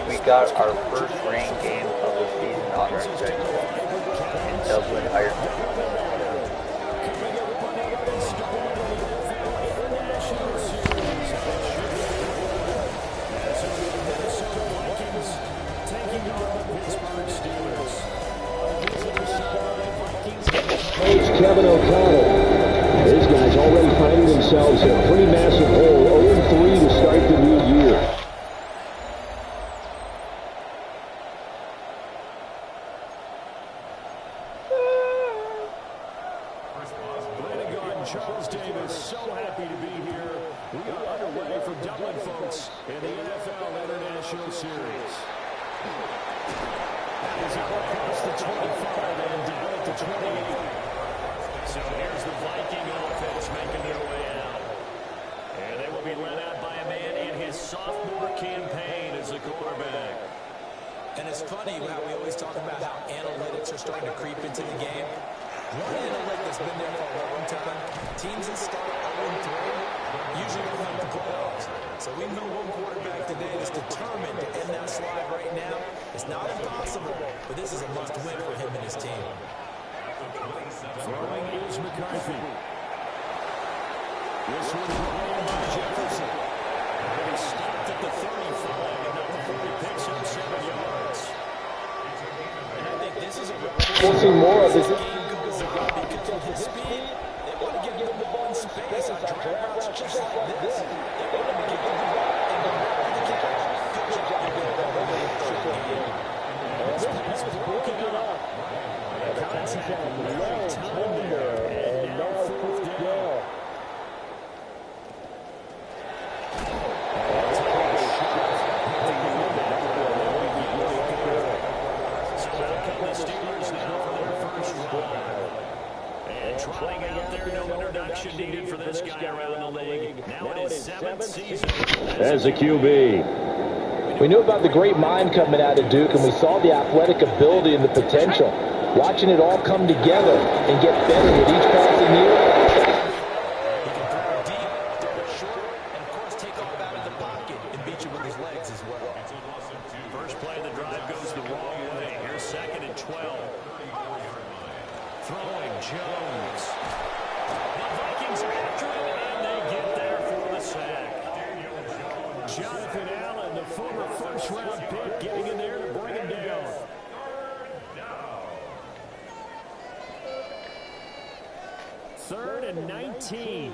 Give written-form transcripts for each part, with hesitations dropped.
We got our first rain game of the season on our schedule in Dublin, Ireland. Coach Kevin O'Connell. These guys already finding themselves in a pretty massive hole, 0-3 to start the new year. Charles Davis, so happy to be here. We are underway for Dublin, folks, in the NFL International Series. That is out across the 25 and down at the 28. So here's the Viking offense making their way out. And they will be led out by a man in his sophomore campaign as a quarterback. And it's funny how we always talk about how analytics are starting to creep into the game. One analytic that's been there for a long time, teams that start 0-3 usually don't make the playoffs. So we know one quarterback today that's determined to end that slide right now. It's not impossible, but this is a must-win for him and his team. Throwing is McCarthy. This one is by Jefferson. And he stopped at the 35, and now he picks up 7 yards. And I think this is a We'll see more of this. because of his speed, they want to give him the ball in space on drag routes just like this. They want him to get the ball and the ball to kick off. Good job to get the ball in the short game. This pass is broken up. Contact long time there, and now 4th down. So out come the Steelers now for their first drive. And trotting out there, no introduction needed for this guy around the league. Now in his 7th season As a QB. We knew about the great mind coming out of Duke, and we saw the athletic ability and the potential. Watching it all come together and get better with each passing year. He can throw deep, throw it short, and of course take off out of the pocket and beat you with his legs as well. First play of the drive goes the wrong way. Here's 2nd and 12. Throwing Jones. The Vikings are after him, and they get there for the sack. Jonathan Allen, the former first-round pick, getting in there to bring him down. Third and 19.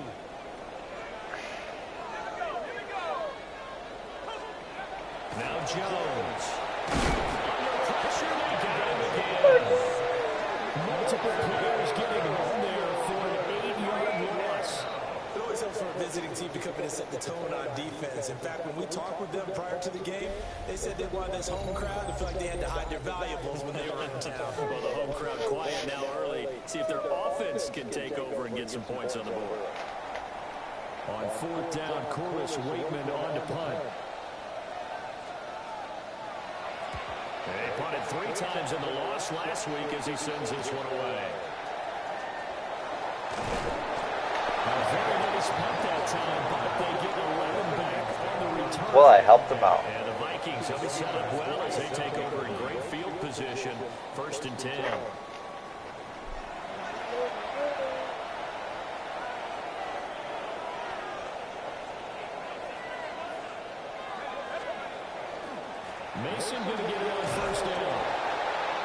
Now Jones. Under pressure, they got him again. Multiple players getting home there for an 8-yard loss. It always helps for a visiting team to come in and set the tone on defense. In fact, when we talked with them prior to the game, they said they wanted this home crowd to feel like they had to hide their valuables when they were in town. Well, the home crowd quiet now early. See if their offense can take over and get some points on the board. On 4th down, Corliss Waitman on to punt. They punted 3 times in the loss last week as he sends this one away. A very nice punt that time, but they get 11 back on the return. Well, I helped them out. And the Vikings have it set up well as they take over in great field position. 1st and 10. Mason going to get it on 1st down.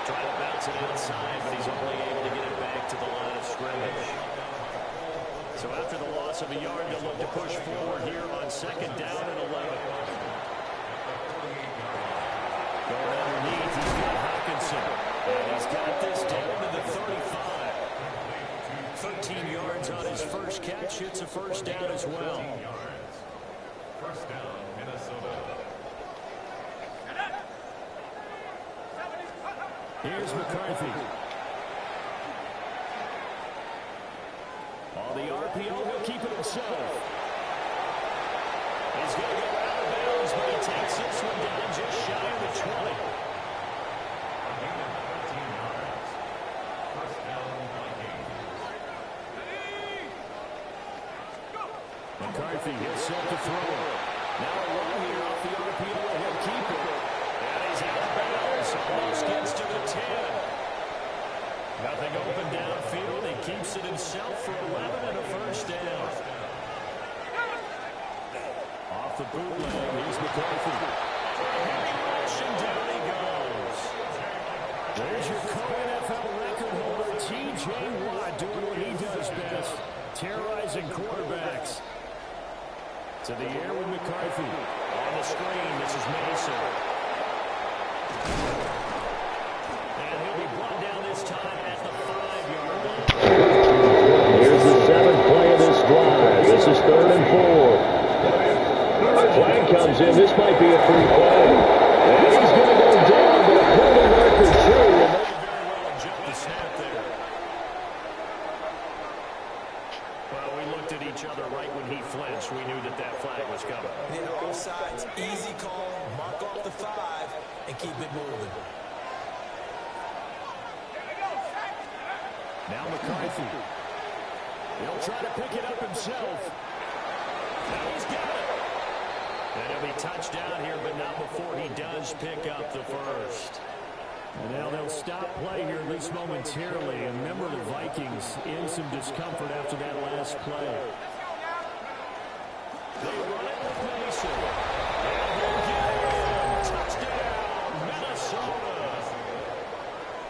Trying to bounce it outside, but he's only able to get it back to the line of scrimmage. So after the loss of a yard, they'll look to push forward here on 2nd down and 11. Going underneath, he's got Hawkinson. And he's got this down to the 35. 15 yards on his first catch. It's a first down as well. First down, Minnesota. Here's McCarthy. On the RPO, he'll keep it himself. He's going to go out of bounds, but he takes this one down just shy of the 20. McCarthy hits set to throw. Now a run here off the RPO. He'll keep it. And he's out of bounds. Almost gets to the 10. Nothing open downfield. He keeps it himself for 11 and a first down. Off the bootleg, here's McCarthy. And down he goes. There's your co-NFL record holder, T.J. Watt, doing what he does best, terrorizing quarterbacks. To the air with McCarthy. On the screen, this is Mason. And he'll be brought down this time at the 5-yard line. Here's the 7th play of this drive. This is 3rd and 4. Flag comes in. This might be a free play. And he's going to go down, but a penalty marker too. Very well jumped the snap there. Well, we looked at each other right when he flinched. We knew that that flag was coming. Yeah, offsides, easy call, mark off the 5, and keep it moving. Now McCarthy. He'll try to pick it up himself. Now he's got it. And he'll be touched down here, but not before he does pick up the first. And now they'll stop play here, at least momentarily. And remember, the Vikings in some discomfort after that last play. They run it with Mason. And he'll get it. Touchdown, Minnesota.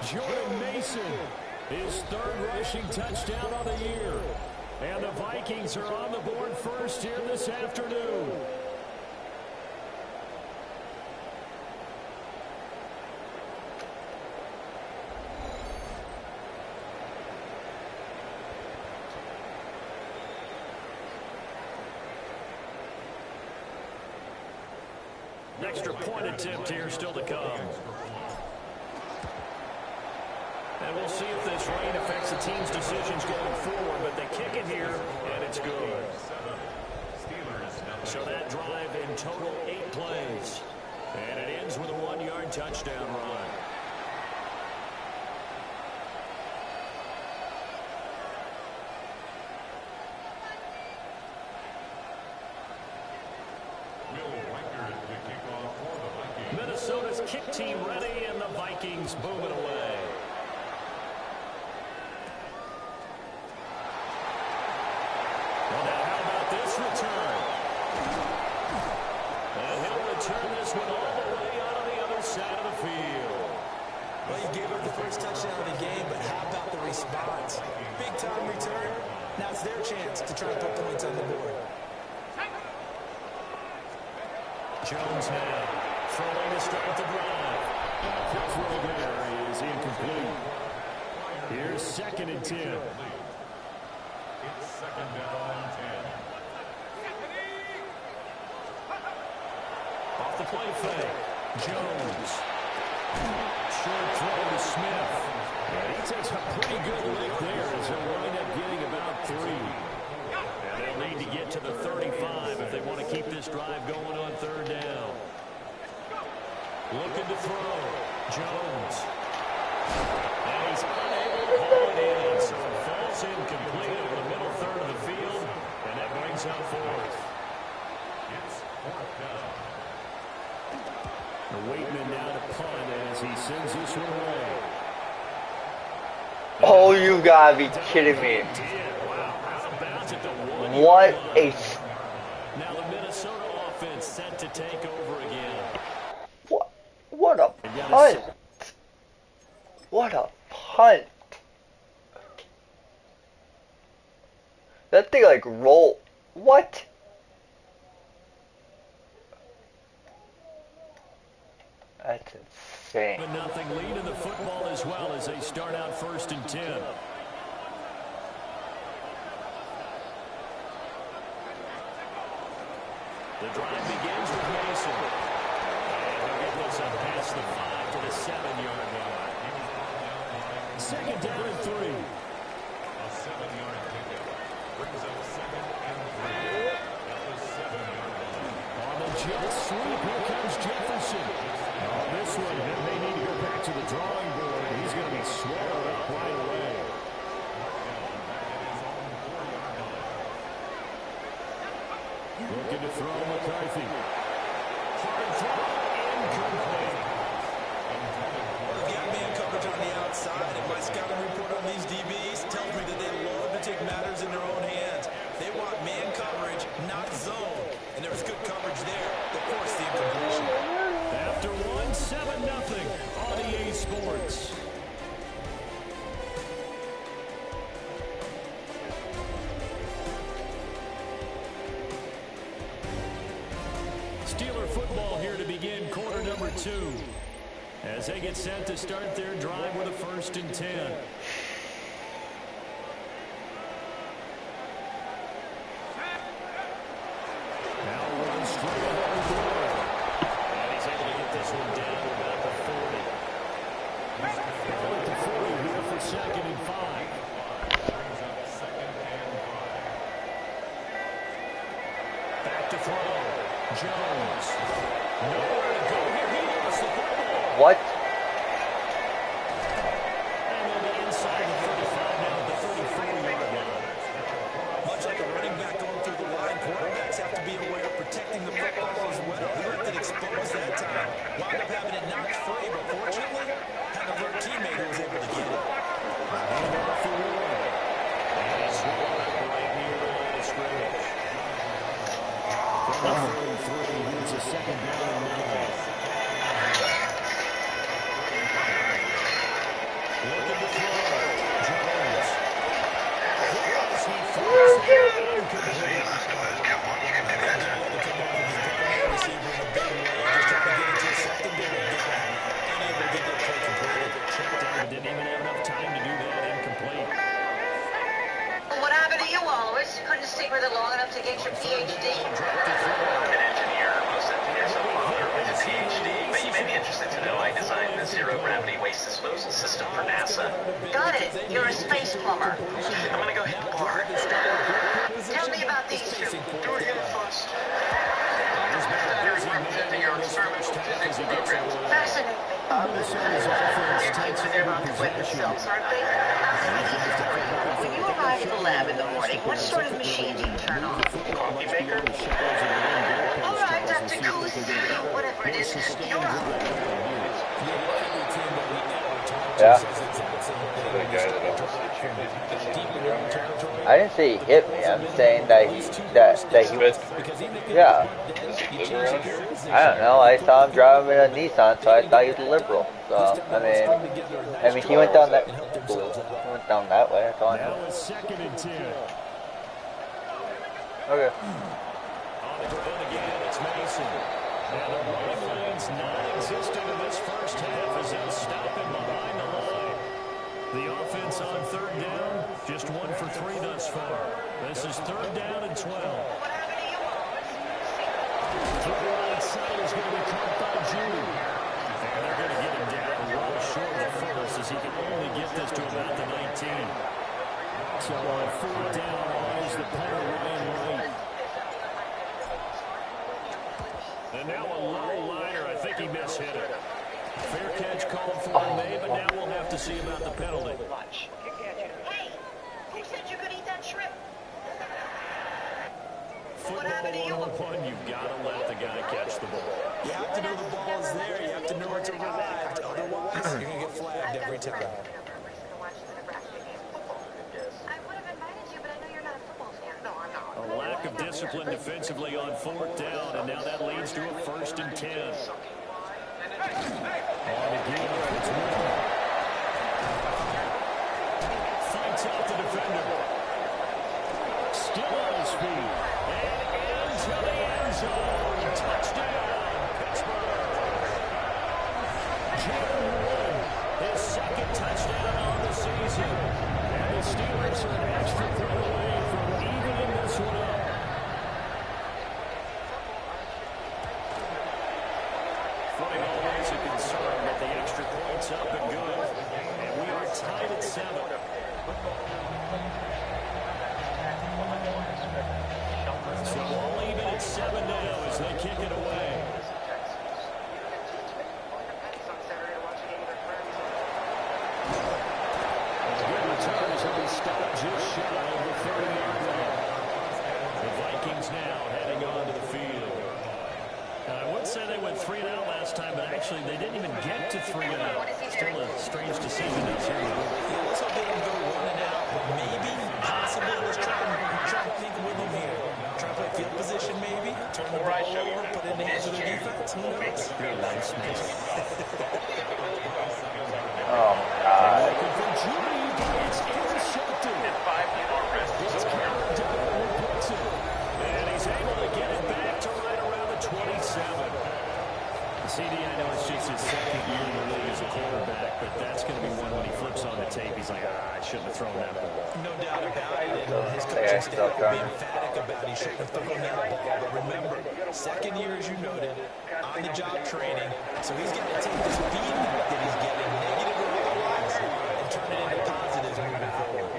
Jordan Mason, his 3rd rushing touchdown of the year. And the Vikings are on the board first here this afternoon. Extra point attempt here still to come. And we'll see if this rain affects the team's decisions going forward, but they kick it here, and it's good. So that drive in total 8 plays. And it ends with a 1-yard touchdown run. Minnesota's kick team ready, and the Vikings booming away. Well, now how about this return? And he'll return this one all the way out on the other side of the field. Well, you gave up the first touchdown of the game, but how about the response? Big-time return. Now it's their chance to try to put points on the board. Jones now throwing to start the drive. The throw there is incomplete. Here's 2nd and 10. It's 2nd down and 10. Off the play fake. Jones. Short throw to Smith. And he takes a pretty good lick there as he'll wind up getting about 3. And they'll need to get to the 35 if they want to keep this drive going on 3rd down. Looking to throw. Jones. And he's unable to haul it in. So it falls incomplete over the middle 3rd of the field. And that brings up 4th. It's 4th down. The Waitman now to punt as he sends this one away. Oh, you gotta be kidding me. What a... Now the Minnesota offense set to take over again. What a punt. What a punt. That thing like rolled. What? That's insane. A nothing lead in the football as well as they start out 1st and 10. The drive begins with Mason. And he'll get this up past the 5 to the 7-yard line. Second down and 3. A 7-yard pickup. Brings up second and 3 at the 7-yard line. On the jet sweep, here comes Jefferson. This one, they may need to go back to the drawing board. He's going to be swallowed up right away. Looking to throw McCarthy. Hard throw, incomplete. We've got man coverage on the outside, and my scouting report on these DBs tells me that they love to take matters in their own hands. They want man coverage, not zone. And there was good coverage there that forced the incompletion. After 7-0 on EA Sports. Steeler football here to begin quarter number 2. As they get set to start their drive with a 1st and 10. Now runs straight ahead with Ward. And he's able to get this one down to about the 40. Ball at the 40 here for 2nd and 5. Brings up second and 5. Back to throw. Jones. Nowhere to go here. He lost the football. What? And on the inside of the 35 now at the 34-yard line. Much like a running back going through the line, quarterbacks have to be aware of protecting the football as well. He left it exposed that time. Wound up having it knocked free, but fortunately, had an alert teammate who was able to get it. Handoff for Ward. And he's swallowed up right near the line of scrimmage. From the 33, here's a 2nd down and 9. Looking to throw. Jones. He throws it incomplete. Checked out, but didn't even have enough time to do that. Incomplete. What happened to you always? Couldn't stick with it long enough to get your PhD? I'm an engineer. Most engineers have a father with a PhD, but you may be interested to know I designed the zero-gravity waste disposal system for NASA. Got it. You're a space plumber. I'm gonna go hit the bar. Tell me about these two. Do it here first. Studies representing our experimental physics programs. Fascinating. Mutates in their non-completed cells, aren't they? When you arrive at the lab in the morning, what sort of machine do you turn on? Coffee maker? All right, Dr. Coos. Whatever it is, you're up. Yeah. The guy that almost hit you, does he live I didn't say he hit me. I'm saying that he yeah. Does he live around here? I don't know. I saw him driving a Nissan, so I thought he was a liberal. So I mean, he went down that. He went down that way. That's all I Now know. it's 2nd and 10. Okay. On the ground again, it's Mason. And the running lane's non-existent in this first half as they'll stop him behind the line. The offense on 3rd down, just 1 for 3 thus far. This is 3rd down and 12. What happened to you always? To the right side is going to be caught by Jude. And they're going to get him down well short of the first as he can only get this to about the 19. So on 4th down, is the punter Ryan Wright. And now a low liner. I think he mishit it. Fair catch called for May, but now we'll have to see about the penalty. Hey, who said you could eat that shrimp? Football 101, you've got to let the guy catch the ball. You have to know the ball is there. You have to know it's arrived. Otherwise, you're going to get flagged every time. I would have invited you, but I know you're not a football fan. No, I'm not. A lack of discipline defensively on 4th down, and now that leads to a 1st and 10. On again, it's Ward. Fights out the defender. Still on his feet. And into the end zone. Touchdown, Pittsburgh. Jalen Wood, his 2nd touchdown on the season. And the Steelers are an extra point away from evening this one up. Footing always a concern, but the extra points up and good. And we are tied at 7. So all even at 7 now as they kick it away. Good returns have been stopped just shy of the 30-yard line. The Vikings now heading on to the field. And I would say they went 3 and out last time, but actually they didn't even get to 3 and out. Still a strange decision out here. Yeah, let's hope they don't go 1 and out, but maybe, possibly, let's try and think with them here. Try to play field position maybe, turn the ball over, put it in the hands of the defense. Who knows? Nice. Oh my God. Looking for Judy, it's intercepted. And 5 more rest. It's countered to Bell, puts it. And he's able to get it back to right around the 27. CD, I know it's just his second year in the league as a quarterback, but that's going to be one when he flips on the tape. He's like, I shouldn't have thrown that ball. No doubt about it. And his coaching staff will be emphatic about he shouldn't have thrown that ball. But remember, second year, as you noted, on-the-job training. So he's going to take this feedback that he's getting, negative or otherwise, and turn it into positives moving forward.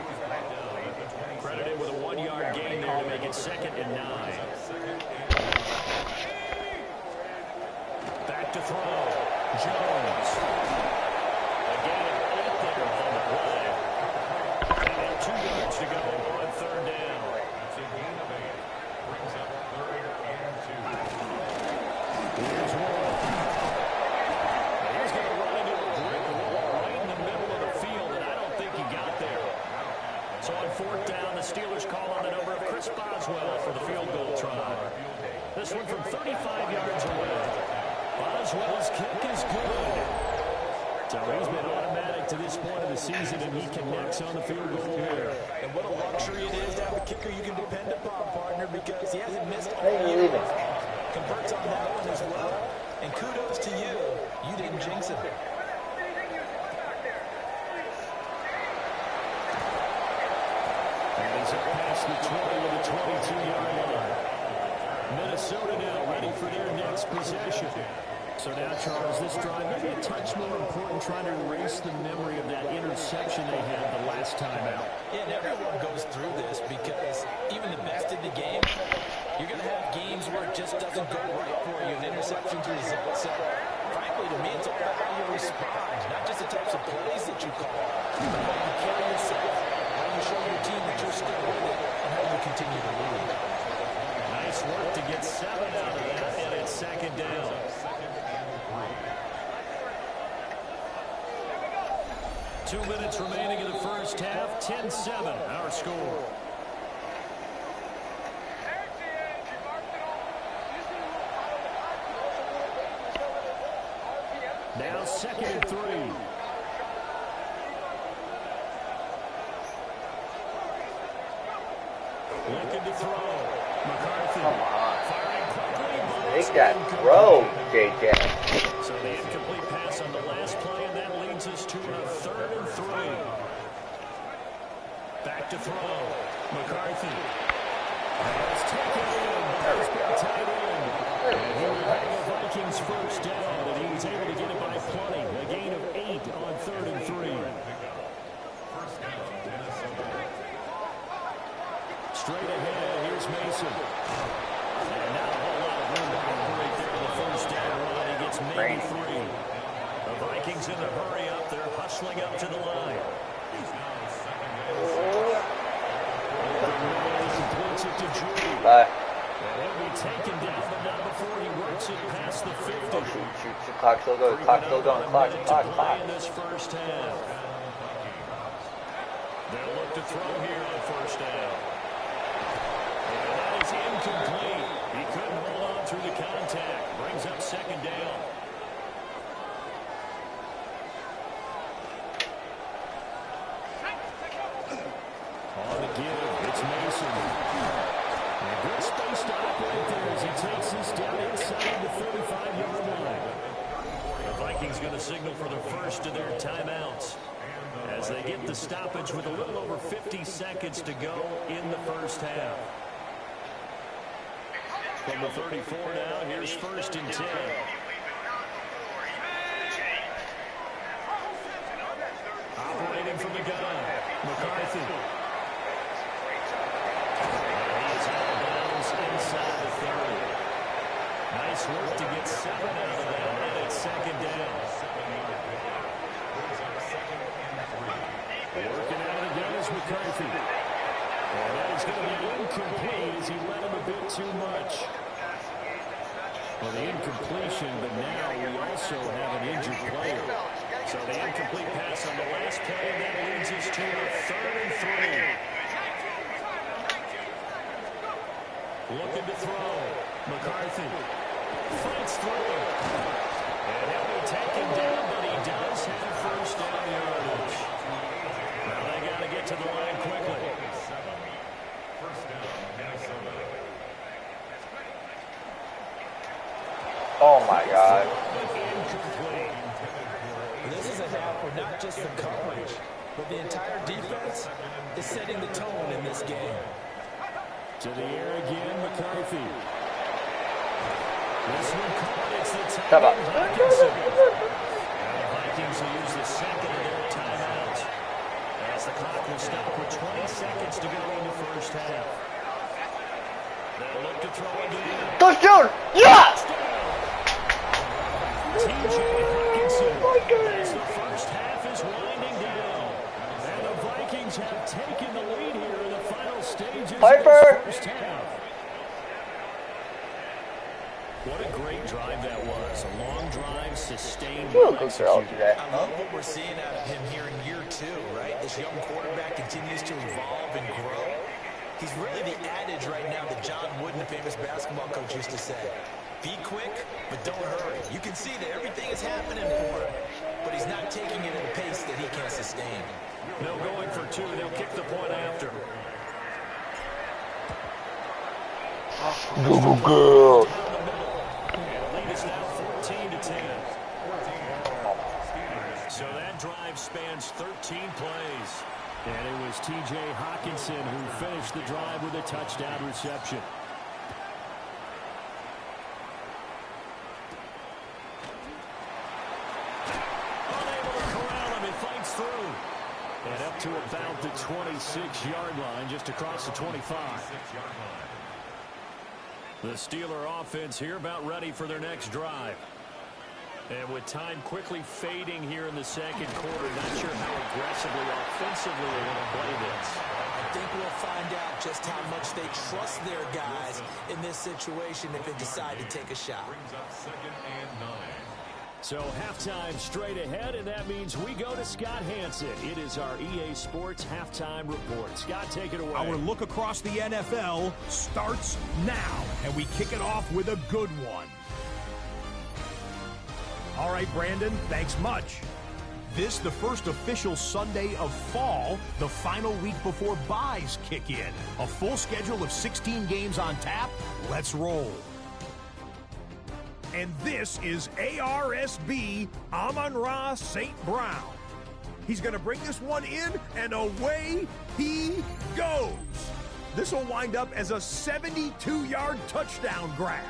Credited with a 1-yard gain there to make it 2nd and 9. Back to throw. Jones. Again, 8 there on the play. And 2 yards to go on 3rd down. That's a gain of 8. Brings up 3rd and 2. Here's Ward. He's going to run into a brick wall right in the middle of the field, and I don't think he got there. So on 4th down, the Steelers call on the number of Chris Boswell for the field goal try. This one from 35 yards away. Boswell's kick is good. So he's been automatic to this point of the season, and he connects on the field goal here. And what a luxury it is to have a kicker you can depend upon, partner, because he hasn't missed all year. Converts on that one as well. And kudos to you. You didn't jinx it. And he's up past the 20 to the 22-yard line. Minnesota now ready for their next possession. So now, Charles, this drive maybe a touch more important, trying to erase the memory of that interception they had the last time out. Yeah, and everyone goes through this because even the best in the game, you're going to have games where it just doesn't go right for you, and interceptions result. So, frankly, to me, it's all about how you respond, not just the types of plays that you call, but how you carry yourself, how you show your team that you're still with it, and how you continue to lead. Nice work to get 7 out of that, and it's 2nd down. 2 minutes remaining in the first half, 10-7, our score. Now 2nd and 3. Looking to throw. McCarthy. Come on. Firing quickly. Make that throw, JJ. So the incomplete pass on the last play, and that leads us to a 3rd and 3. Back to throw. McCarthy. It's taken in. It's been tied in. And here we have the Vikings first down, and he was able to get it by plenty. A gain of 8 on 3rd and 3. First down, Minnesota. Straight ahead, here's Mason. And not a whole lot of room to operate there on the first down run. He gets maybe 3. The Vikings in a hurry up. They're hustling up to the line. Completes it to Judy. Bye. And he'll be taken down, but not before he works it past the 50. Oh, shoot. Clock still going. Clock still going. Clock. In this first half. They'll look to throw here on first down. And that is incomplete. He couldn't hold on through the contact. Brings up 2nd down. On the give, it's Mason. And a good space to operate there as he takes this down inside the 35-yard line. The Vikings going to signal for the first of their timeouts as they get the stoppage with a little over 50 seconds to go in the first half. From the 34 now, here's 1st and 10. nice work to get 7 out of that, and it's second down. Working out again is McCarthy. And that is going to be incomplete as he led him a bit too much. Well, the incompletion, but now we also have an injured player. So the incomplete pass on the last play, and that leads us to a 3rd and 3. Looking to throw. McCarthy fights through. And he'll be taken down, but he does have first down yardage. Now they got to get to the line quickly. First down, Minnesota. Oh my God. This is a half where not just the coverage, but the entire defense is setting the tone in this game. To the air again, McCarthy. This one caught. It's the Come on. Hawkinson. And the Vikings will use the second of their timeouts as the clock will stop with 20 seconds to go in the first half. They'll look to throw again. Touchdown! Yes! TJ Hawkinson as the first half is winding down. And the Vikings have taken the lead here in the final stages of Piper! the first half. What a great drive that was. A long drive, sustained execution. I love what we're seeing out of him here in year 2, right? This young quarterback continues to evolve and grow. He's really the adage right now that John Wooden, the famous basketball coach, used to say. Be quick, but don't hurry. You can see that everything is happening for him, but he's not taking it at a pace that he can't sustain. No going for 2. They'll kick the point after. Go, go, go. And the lead is now 14-10. So that drive spans 13 plays. And it was T.J. Hawkinson who finished the drive with a touchdown reception. Unable to corral him. He fights through. And up to about the 26-yard line, just across the 25. The Steeler offense here about ready for their next drive. And with time quickly fading here in the second quarter, not sure how aggressively, offensively they want to play this. I think we'll find out just how much they trust their guys in this situation if they decide to take a shot. Brings up 2nd and 9. So halftime straight ahead, and that means we go to Scott Hansen. It is our EA Sports halftime report. Scott, take it away. Our look across the NFL starts now, and we kick it off with a good one. All right, Brandon, thanks much. This, the first official Sunday of fall, the final week before byes kick in. A full schedule of 16 games on tap. Let's roll. And this is ARSB Amon-Ra St. Brown. He's going to bring this one in, and away he goes. This will wind up as a 72-yard touchdown grab.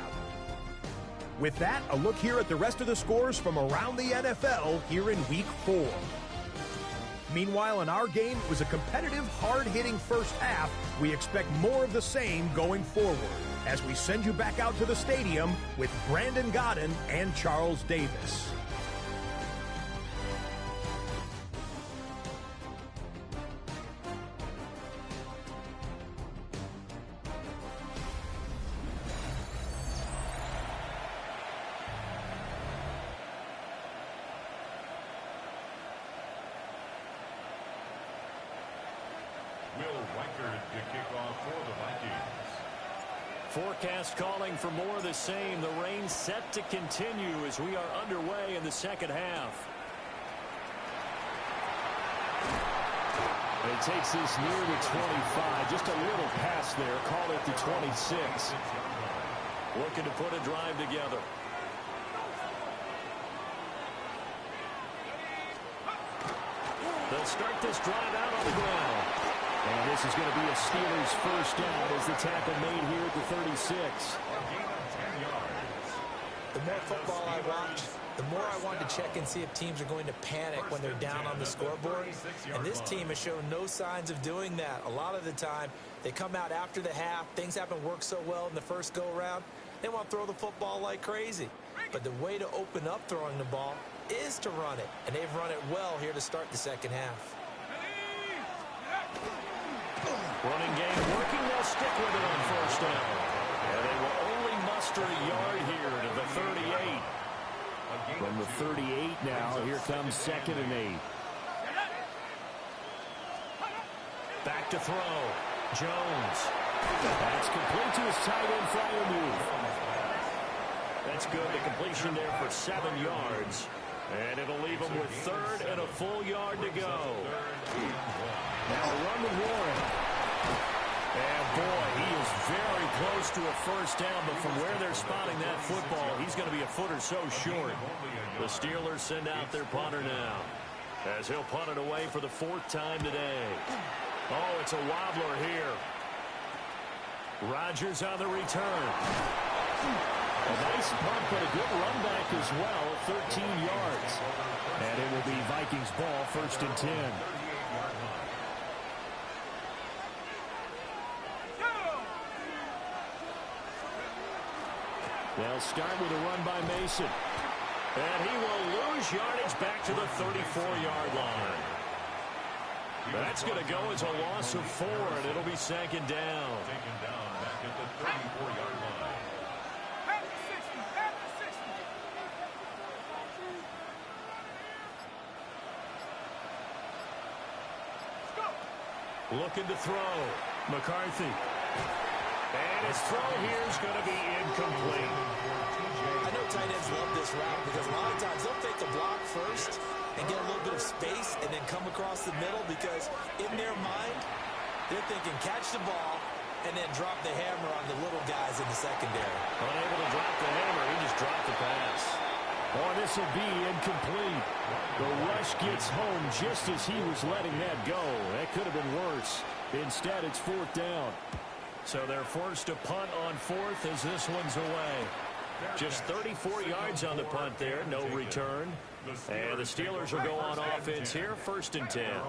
With that, a look here at the rest of the scores from around the NFL here in Week 4. Meanwhile, in our game, it was a competitive, hard-hitting first half. We expect more of the same going forward as we send you back out to the stadium with Brandon Godden and Charles Davis. Forecast calling for more of the same. The rain set to continue as we are underway in the second half. It takes this near the 25. Just a little pass there. Call it the 26. Looking to put a drive together. They'll start this drive out on the ground. And this is going to be a Steelers first down as the tackle made here at the 36. The more football I watch, the more I want to check and see if teams are going to panic when they're down on the scoreboard. And this team has shown no signs of doing that. A lot of the time, they come out after the half. Things haven't worked so well in the first go-around. They want to throw the football like crazy. But the way to open up throwing the ball is to run it. And they've run it well here to start the second half. Running game working. They'll stick with it on first down. And they will only muster a yard here to the 38. From the 38 now, here comes 2nd and 8. Back to throw. Jones. That's complete to his tight end Fryermuth. That's good. The completion there for 7 yards. And it'll leave him with 3rd and a full yard to go. Now run to Warren. And boy, he is very close to a first down, but from where they're spotting that football, he's going to be a foot or so short. The Steelers send out their punter now, as he'll punt it away for the 4th time today. Oh, it's a wobbler here. Rodgers on the return. A nice punt, but a good run back as well at 13 yards. And it will be Vikings ball, 1st and 10. They'll start with a run by Mason. And he will lose yardage back to the 34-yard line. That's going to go as a loss of 4, and it'll be 2nd down. Taken down back at the 34-yard line. Looking to throw. McCarthy. And his throw here is going to be incomplete. I know tight ends love this route because a lot of times they'll take the block first and get a little bit of space and then come across the middle because in their mind, they're thinking catch the ball and then drop the hammer on the little guys in the secondary. Unable to drop the hammer, he just dropped the pass. Oh, this will be incomplete. The rush gets home just as he was letting that go. That could have been worse. Instead, it's 4th down. So they're forced to punt on 4th as this one's away. Just 34 yards on the punt there, no return. And the Steelers will go on offense here, 1st and 10.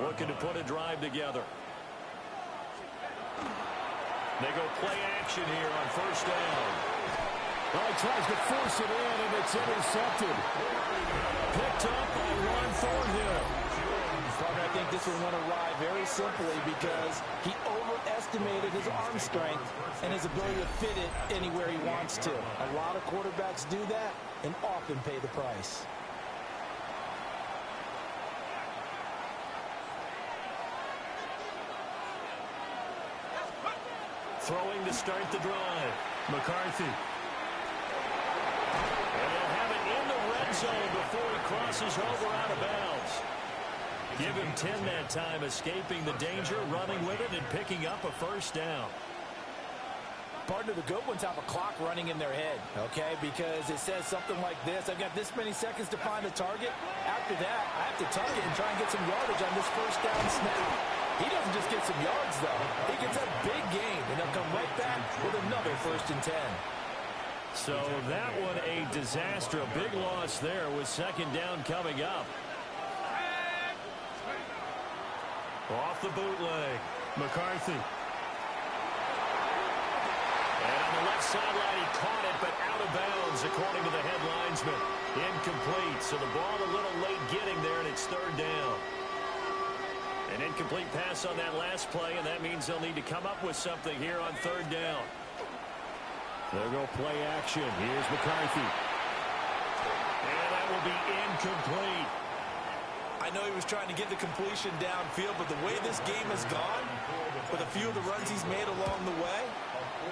Looking to put a drive together. They go play action here on 1st down. Well, he tries to force it in, and it's intercepted. Picked up by Ron Thornhill. I think this one went awry very simply because he overestimated his arm strength and his ability to fit it anywhere he wants to. A lot of quarterbacks do that and often pay the price. Throwing to start the drive. McCarthy. And they'll have it in the red zone before he crosses over out of bounds. Give him 10 that time, escaping the danger, running with it, and picking up a first down. Partner, the good ones have a clock running in their head, okay? Because it says something like this. I've got this many seconds to find a target. After that, I have to tuck it and try and get some yardage on this first down snap. He doesn't just get some yards, though. He gets a big gain, and they'll come right back with another 1st and 10. So that one a disaster. A big loss there with 2nd down coming up. Off the bootleg. McCarthy. And on the left sideline, he caught it, but out of bounds, according to the head linesman. Incomplete. So the ball a little late getting there, and it's 3rd down. An incomplete pass on that last play, and that means they'll need to come up with something here on 3rd down. They'll go play action. Here's McCarthy. And that will be incomplete. I know he was trying to get the completion downfield, but the way this game has gone, with a few of the runs he's made along the way,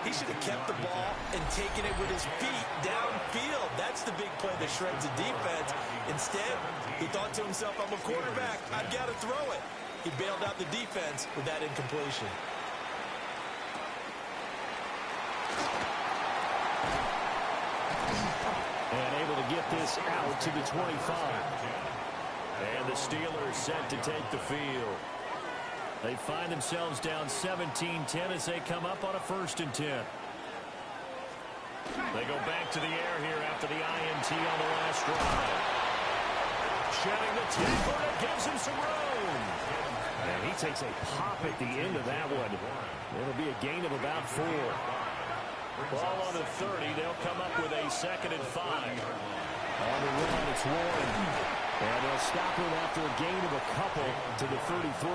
he should have kept the ball and taken it with his feet downfield. That's the big play that shreds the defense. Instead, he thought to himself, I'm a quarterback, I've got to throw it. He bailed out the defense with that incompletion. And able to get this out to the 25. And the Steelers set to take the field. They find themselves down 17-10 as they come up on a 1st and 10. They go back to the air here after the INT on the last drive. Shedding the tackle, that gives him some room. And he takes a pop at the end of that one. It'll be a gain of about 4. Ball on the 30. They'll come up with a 2nd and 5. On the run, it's Warren. And they'll stop him after a gain of a couple to the 33.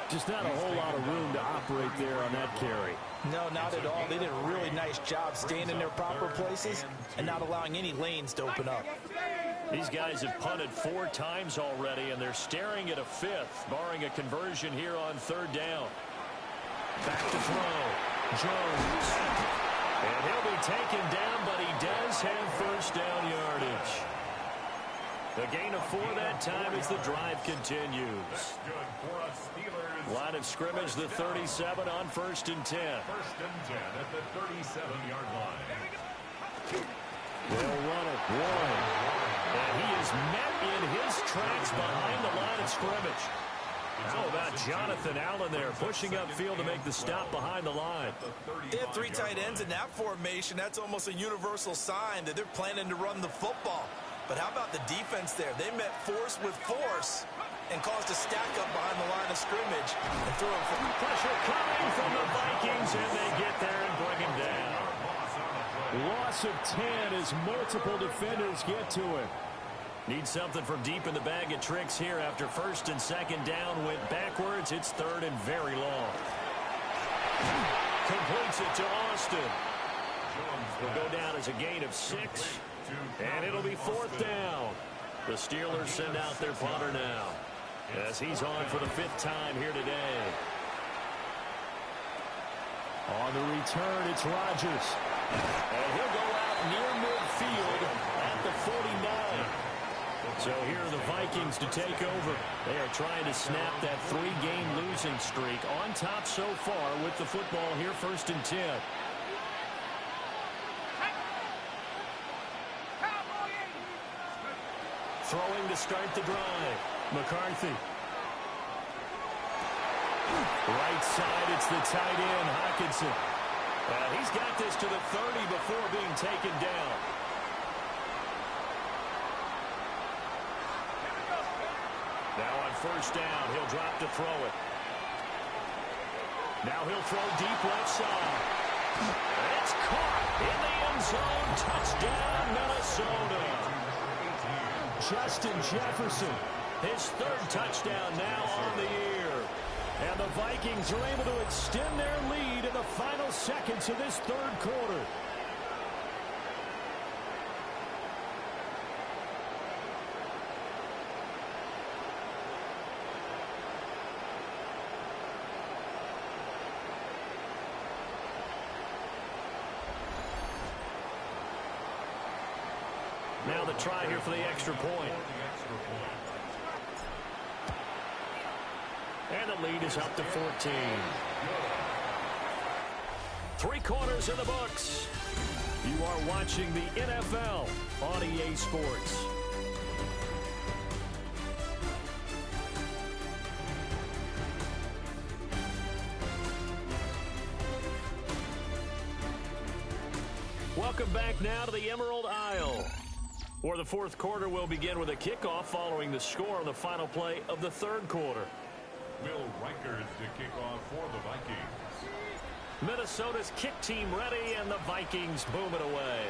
Just not a whole lot of room to operate there on that carry. No, not at all. They did a really nice job staying in their proper places and not allowing any lanes to open up. These guys have punted 4 times already, and they're staring at a 5th, barring a conversion here on 3rd down. Back to throw. Jones. And he'll be taken down, but he does have 1st down yardage. The gain of 4 that time as the drive continues. Line of scrimmage, the 37 on 1st and 10. 1st and 10 at the 37-yard line. They'll run it. Warren. And he is met in his tracks behind the line of scrimmage. How about Jonathan Allen there pushing upfield to make the stop behind the line? They have 3 tight ends in that formation. That's almost a universal sign that they're planning to run the football. But how about the defense there? They met force with force and caused a stack up behind the line of scrimmage and threw him for pressure coming from the Vikings, and they get there and bring him down. Loss of 10 as multiple defenders get to him. Need something from deep in the bag of tricks here after 1st and 2nd down went backwards. It's 3rd and very long. Completes it to Austin. Will go down as a gain of 6. And it'll be 4th down. The Steelers send out their punter now, as he's on for the 5th time here today. On the return, it's Rodgers. And he'll go out near midfield at the 49. So here are the Vikings to take over. They are trying to snap that 3-game losing streak. On top so far with the football here, 1st and 10. Throwing to start the drive. McCarthy. Right side, it's the tight end, Hockenson. He's got this to the 30 before being taken down. Now on 1st down, he'll drop to throw it. Now he'll throw deep left side. It's caught in the end zone. Touchdown, Minnesota. Justin Jefferson, his 3rd touchdown now on the year. And the Vikings are able to extend their lead in the final seconds of this 3rd quarter. Now the try here for the extra point. And the lead is up to 14. 3 quarters in the books. You are watching the NFL on EA Sports. Welcome back now to the Emerald Isle, where the 4th quarter will begin with a kickoff following the score on the final play of the 3rd quarter. Will Reichert to kick off for the Vikings. Minnesota's kick team ready, and the Vikings boom it away.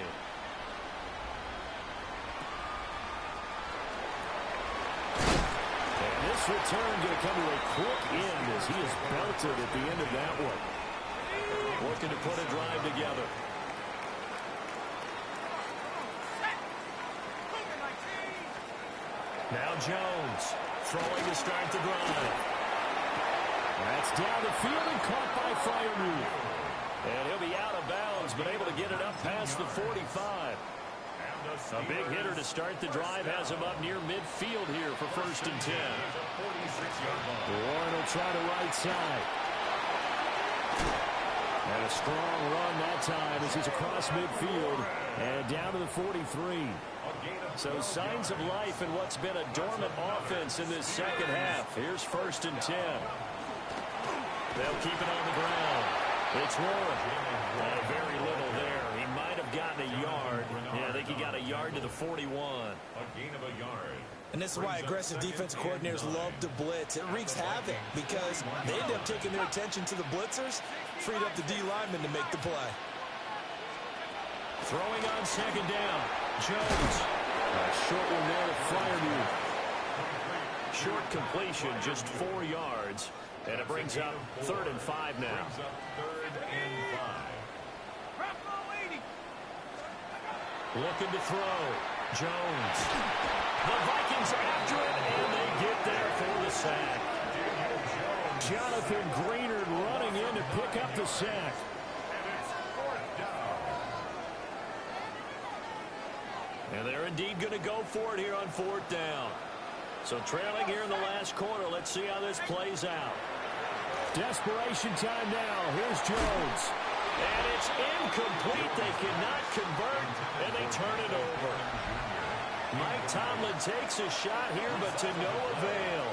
And this return going to come to a quick end as he is belted at the end of that one. Looking to put a drive together. Now Jones throwing to start the drive. That's down the field and caught by Freiermuth. And he'll be out of bounds, but able to get it up past the 45. A big hitter to start the drive has him up near midfield here for 1st and 10. Warren will try the right side. And a strong run that time as he's across midfield and down to the 43. So signs of life in what's been a dormant offense in this 2nd half. Here's 1st and 10. They'll keep it on the ground. It's Warren. Very little there. He might have gotten a yard. Yeah, I think he got a yard to the 41. A gain of a yard. And this is why aggressive defensive coordinators love to blitz. It wreaks havoc because they end up taking their attention to the blitzers, freed up the D lineman to make the play. Throwing on second down. Jones. A short one there to Fryermuth. Short completion, just 4 yards. And it brings up 3rd and 5 now. Looking to throw. Jones. The Vikings after it, and they get there for the sack. Jonathan Greenard running in to pick up the sack. And they're indeed going to go for it here on 4th down. So trailing here in the last quarter. Let's see how this plays out. Desperation time now. Here's Jones. And it's incomplete. They cannot convert, and they turn it over. Mike Tomlin takes a shot here, but to no avail.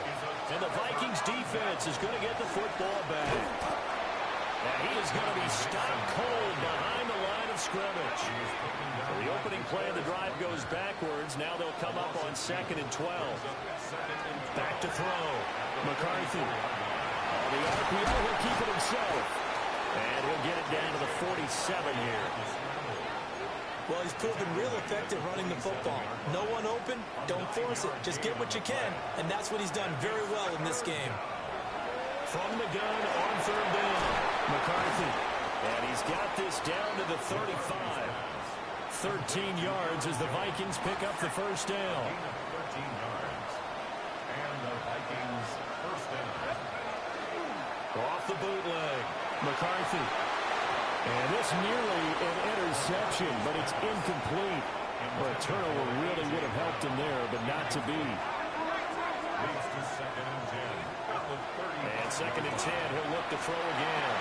And the Vikings defense is going to get the football back. And he is going to be stopped cold behind the line of scrimmage. So the opening play of the drive goes backwards. Now they'll come up on 2nd and 12. Back to throw. McCarthy. The RPO, he'll keep it himself. And he'll get it down to the 47 here. Well, he's proven real effective running the football. No one open, don't force it. Just get what you can, and that's what he's done very well in this game. From the gun on 3rd down, McCarthy. And he's got this down to the 35. 13 yards as the Vikings pick up the 1st down. 13 yards. And the Vikings first down. Off the bootleg, McCarthy. And this nearly an interception, but it's incomplete. Well, a turnover really would have helped him there, but not to be. Leads to 2nd and 10. At the 30. And 2nd and 10, he'll look to throw again.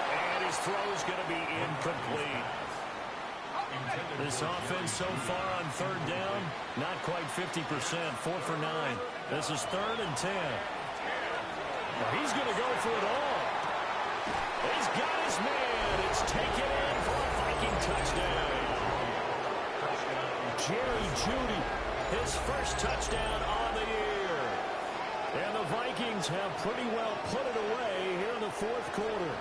And his throw is going to be incomplete. This offense so far on 3rd down, not quite 50%, 4 for 9. This is 3rd and 10. Well, he's going to go for it all. He's got his man. It's taken in for a Viking touchdown. Jerry Jeudy, his first touchdown on the year. And the Vikings have pretty well put it away here in the 4th quarter.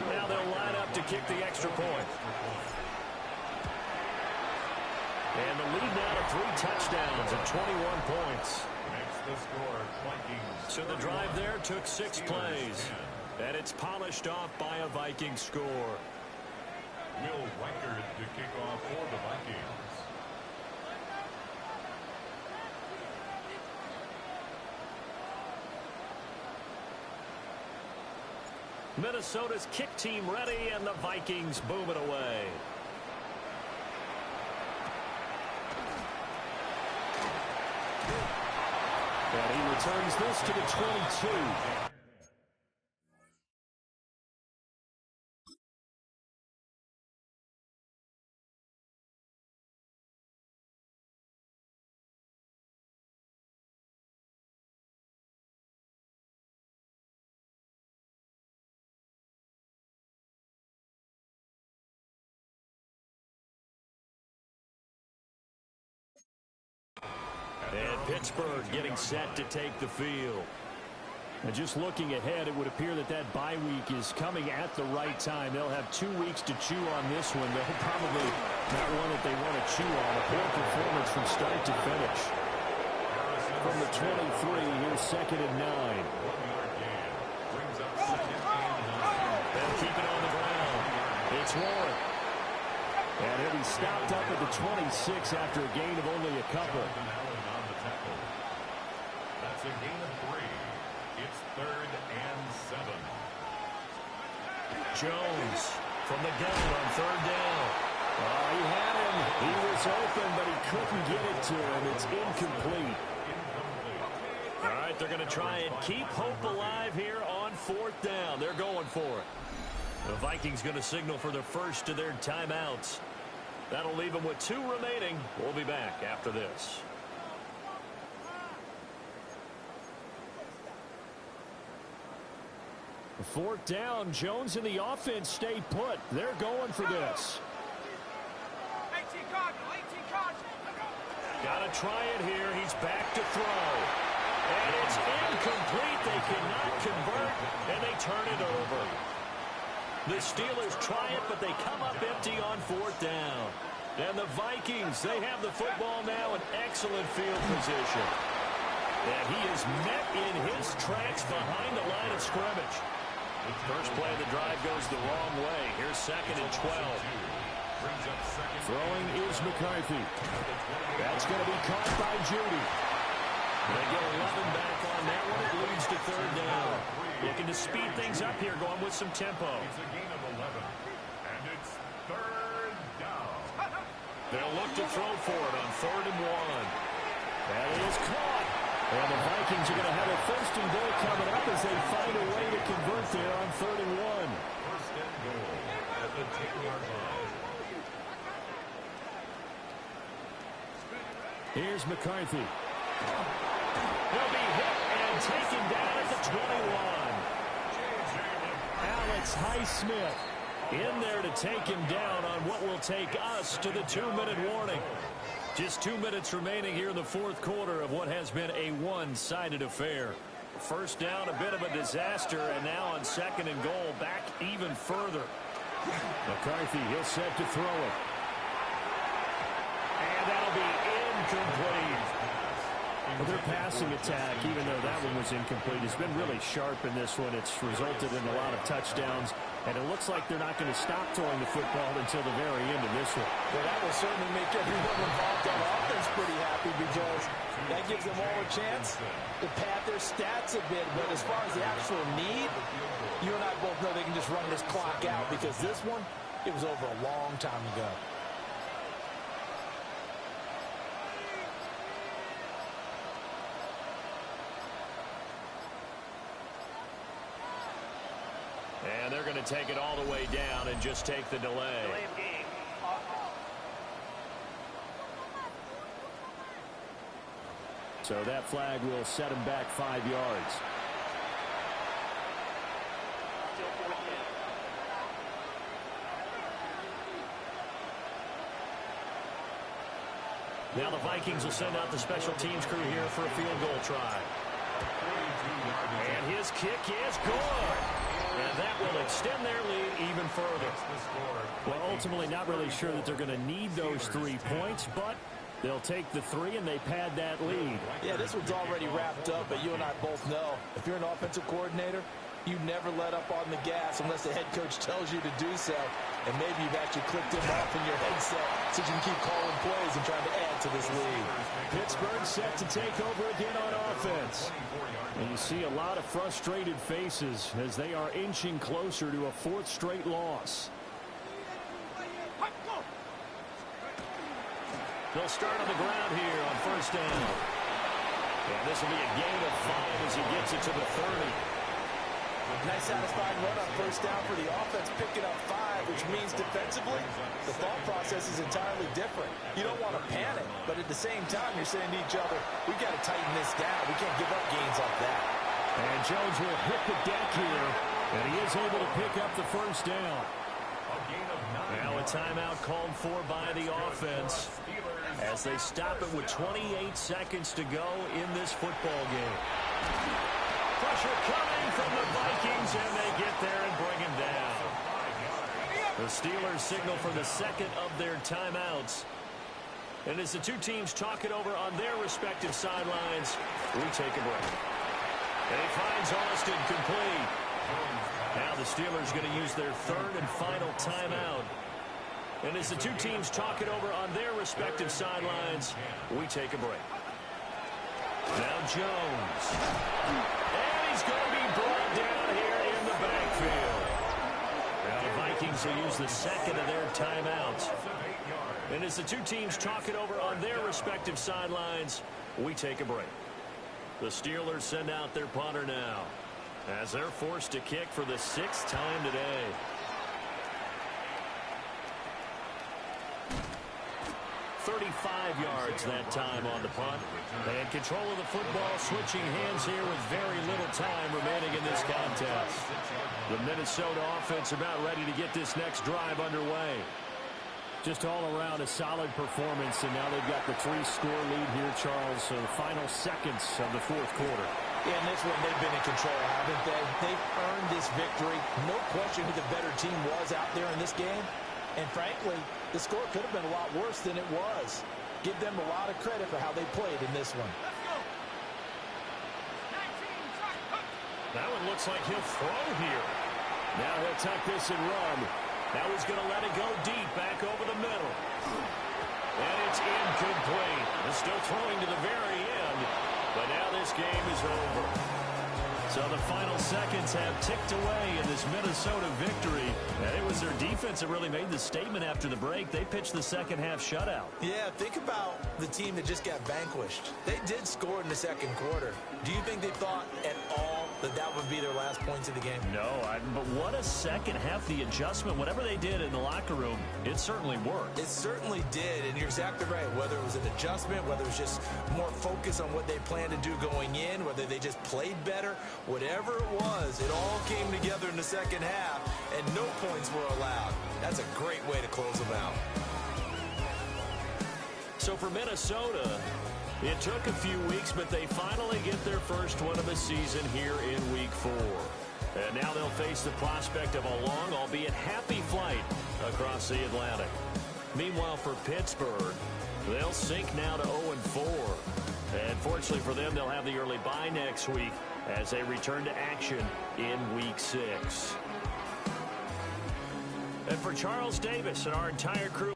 Now they'll line up to kick the extra point. And the lead now to 3 touchdowns and 21 points. Makes the score Vikings. So the drive there took 6 plays. And it's polished off by a Viking score. Will Weichert to kick off for the Vikings. Minnesota's kick team ready, and the Vikings boom it away. And he returns this to the 22. And Pittsburgh getting set to take the field. And just looking ahead, it would appear that that bye week is coming at the right time. They'll have 2 weeks to chew on this one. They'll probably not one that they want to chew on. A poor performance from start to finish. From the 23, here's 2nd and 9. They'll keep it on the ground. It's Warren. And he'll be stopped up at the 26 after a gain of only a couple. That's a gain of 3. It's 3rd and 7. Jones from the gun on 3rd down. Oh, he had him. He was open, but he couldn't get it to him. It's incomplete. All right, they're going to try and keep hope alive here on 4th down. They're going for it. The Vikings going to signal for the first of their timeouts. That'll leave them with 2 remaining. We'll be back after this. Fourth down. Jones and the offense stay put. They're going for this. Got to try it here. He's back to throw. And it's incomplete. They cannot convert, and they turn it over. The Steelers try it, but they come up empty on fourth down. And the Vikings, they have the football now in excellent field position. And he is met in his tracks behind the line of scrimmage. First play of the drive goes the wrong way. Here's 2nd and 12. Throwing is McCarthy. That's going to be caught by Judy. They get 11 back on that one. It leads to 3rd down. Looking to speed things up here, going with some tempo. It's a gain of 11, and it's 3rd down. They'll look to throw for it on 3rd and 1. That is caught. And the Vikings are going to have a 1st and goal coming up as they find a way to convert there on 3rd and 1. 1st and goal at the 10-yard line. Here's McCarthy. He'll be hit and taken down at the 21. Alex Highsmith in there to take him down on what will take us to the 2-minute warning. Just 2 minutes remaining here in the 4th quarter of what has been a one-sided affair. First down, a bit of a disaster, and now on 2nd and goal, back even further. McCarthy, he'll set to throw it. And that'll be incomplete. Well, their passing attack, even though that one was incomplete, has been really sharp in this one. It's resulted in a lot of touchdowns, and it looks like they're not going to stop throwing the football until the very end of this one. Well, that will certainly make everyone involved on offense pretty happy because that gives them all a chance to pad their stats a bit. But as far as the actual need, you and I both know they can just run this clock out because this one, it was over a long time ago. And they're going to take it all the way down and just take the delay. So that flag will set him back 5 yards. Now the Vikings will send out the special teams crew here for a field goal try. And his kick is good. And that will extend their lead even further. Well, ultimately not really sure that they're going to need those 3 points, but they'll take the 3 and they pad that lead. Yeah, this one's already wrapped up, but you and I both know if you're an offensive coordinator, you never let up on the gas unless the head coach tells you to do so. And maybe you've actually clicked him off in your headset so you can keep calling plays and trying to add to this lead. Pittsburgh set to take over again on offense. And you see a lot of frustrated faces as they are inching closer to a 4th straight loss. They'll start on the ground here on 1st down. And this will be a gain of 5 as he gets it to the 30. Nice satisfying run on 1st down for the offense, picking up 5, which means defensively, the thought process is entirely different. You don't want to panic, but at the same time, you're saying to each other, we've got to tighten this down. We can't give up gains like that. And Jones will hit the deck here, and he is able to pick up the 1st down. Now a timeout called for by the offense as they stop it with 28 seconds to go in this football game. Pressure coming from the Vikings, and they get there and bring him down. The Steelers signal for the 2nd of their timeouts. And as the 2 teams talk it over on their respective sidelines, we take a break. And he finds Austin complete. Now the Steelers going to use their 3rd and final timeout. And as the 2 teams talk it over on their respective sidelines, we take a break. Now Jones. And he's going to be brought down here in the backfield. Now the Vikings will use the 2nd of their timeouts. And as the 2 teams talk it over on their respective sidelines, we take a break. The Steelers send out their punter now as they're forced to kick for the 6th time today. 35 yards that time on the punt. And control of the football switching hands here with very little time remaining in this contest. The Minnesota offense about ready to get this next drive underway. Just all around a solid performance, and now they've got the 3-score lead here, Charles. So final seconds of the fourth quarter. Yeah, in this one, they've been in control, haven't they? They've earned this victory. No question who the better team was out there in this game. And frankly, the score could have been a lot worse than it was. Give them a lot of credit for how they played in this one. That one looks like he'll throw here. Now he'll tuck this and run. Now he's going to let it go deep, back over the middle. And it's incomplete. He's still throwing to the very end, but now this game is over. So the final seconds have ticked away in this Minnesota victory. And it was their defense that really made the statement after the break. They pitched the second half shutout. Yeah, think about the team that just got vanquished. They did score in the second quarter. Do you think they thought at all that that would be their last points of the game? No, but what a second half. The adjustment, whatever they did in the locker room, it certainly worked. It certainly did, and you're exactly right. Whether it was an adjustment, whether it was just more focus on what they planned to do going in, whether they just played better, whatever it was, it all came together in the second half, and no points were allowed. That's a great way to close them out. So for Minnesota, it took a few weeks, but they finally get their first one of the season here in Week 4. And now they'll face the prospect of a long, albeit happy flight across the Atlantic. Meanwhile, for Pittsburgh, they'll sink now to 0-4. And fortunately for them, they'll have the early bye next week as they return to action in Week 6. And for Charles Davis and our entire crew,